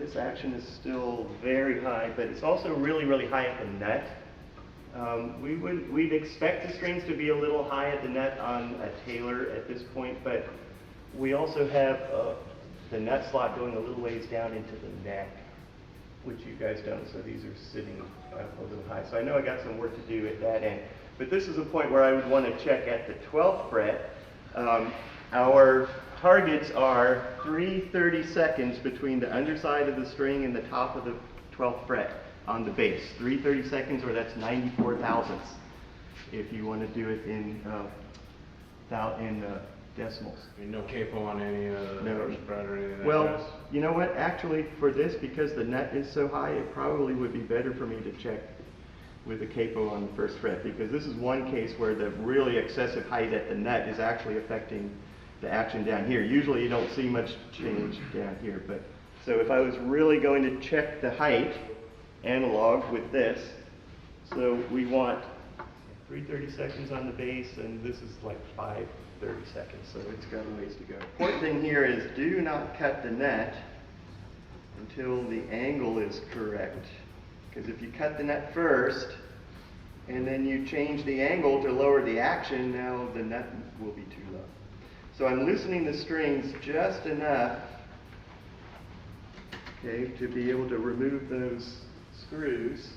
this action is still very high, but it's also really, really high at the nut. We'd expect the strings to be a little high at the nut on a Taylor at this point, but we also have the nut slot going a little ways down into the neck, which you guys don't, so these are sitting a little high. So I know I got some work to do at that end. But this is a point where I would want to check at the 12th fret. Our targets are 3/32 between the underside of the string and the top of the 12th fret on the bass. 3/32, or that's 94 thousandths, if you want to do it in decimals. I mean, no capo on any of the first fret or anything like that? Well, you know what? Actually, for this, because the nut is so high, it probably would be better for me to check with a capo on the first fret, because this is one case where the really excessive height at the nut is actually affecting the action down here. Usually you don't see much change down here, but so if I was really going to check the height analog with this, so we want 3/32 on the bass, and this is like 5/32, so it's got a ways to go. Important thing here is do not cut the net until the angle is correct, because if you cut the net first and then you change the angle to lower the action, now the net will be too low. So I'm loosening the strings just enough, okay, to be able to remove those screws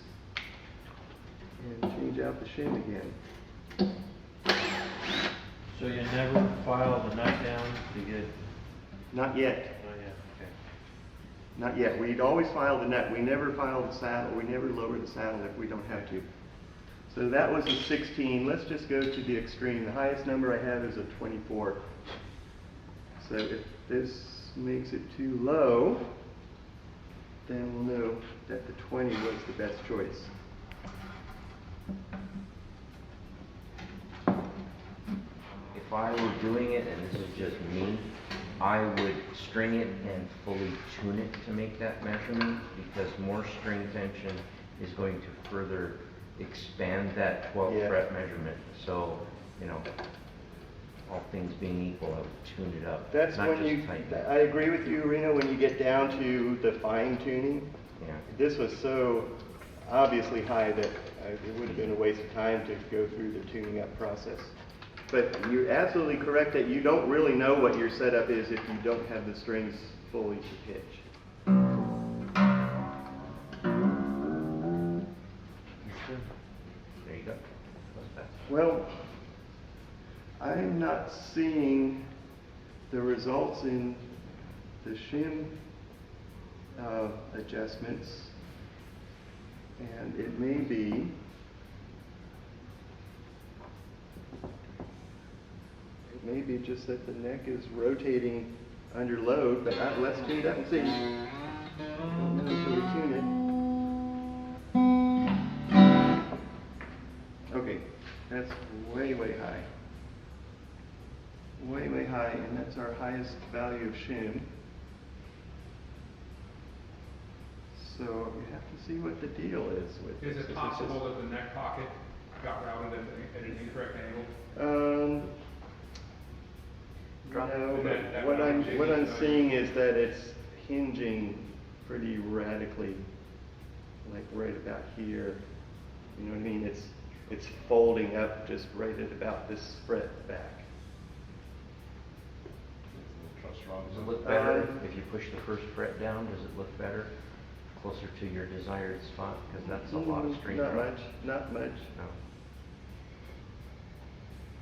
and change out the shim again. So you never file the nut down to get? Not yet. Not yet, okay. Not yet. We'd always file the nut. We never file the saddle. We never lower the saddle if we don't have to. So that was a 16. Let's just go to the extreme. The highest number I have is a 24. So if this makes it too low, then we'll know that the 20 was the best choice. If I were doing it, and this is just me, I would string it and fully tune it to make that measurement, because more string tension is going to further expand that 12th fret measurement. So, you know, all things being equal, I would tune it up. That's not when just you, tighten it. I agree with you, Reno, when you get down to the fine tuning. Yeah. This was so obviously high that it would have been a waste of time to go through the tuning up process. But you're absolutely correct that you don't really know what your setup is if you don't have the strings fully to pitch. There you go. Well, I'm not seeing the results in the shim adjustments, and it may be just that the neck is rotating under load, but let's tune it up and see. Don't know until we tune it. Okay, that's way, way high. Way, way high, and that's our highest value of shim. So you have to see what the deal is with this. Is it possible that the neck pocket got routed at an incorrect angle? No, but what I'm seeing is that it's hinging pretty radically, like right about here. You know what I mean? It's folding up just right at about this fret back. Does it look better if you push the first fret down? Does it look better, closer to your desired spot? Because that's a lot of string. Not much. Not much.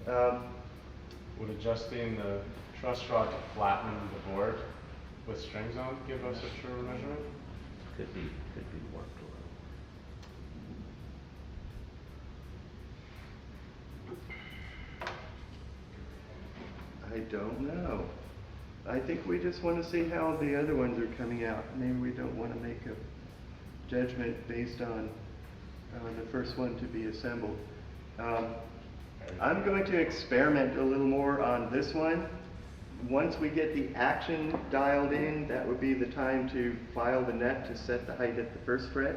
No. Would adjusting the truss rod to flatten the board with strings on give us a truer measurement? Could be worked a little. I don't know. I think we just want to see how the other ones are coming out. Maybe we don't want to make a judgment based on the first one to be assembled. I'm going to experiment a little more on this one. Once we get the action dialed in, that would be the time to file the net to set the height at the first fret.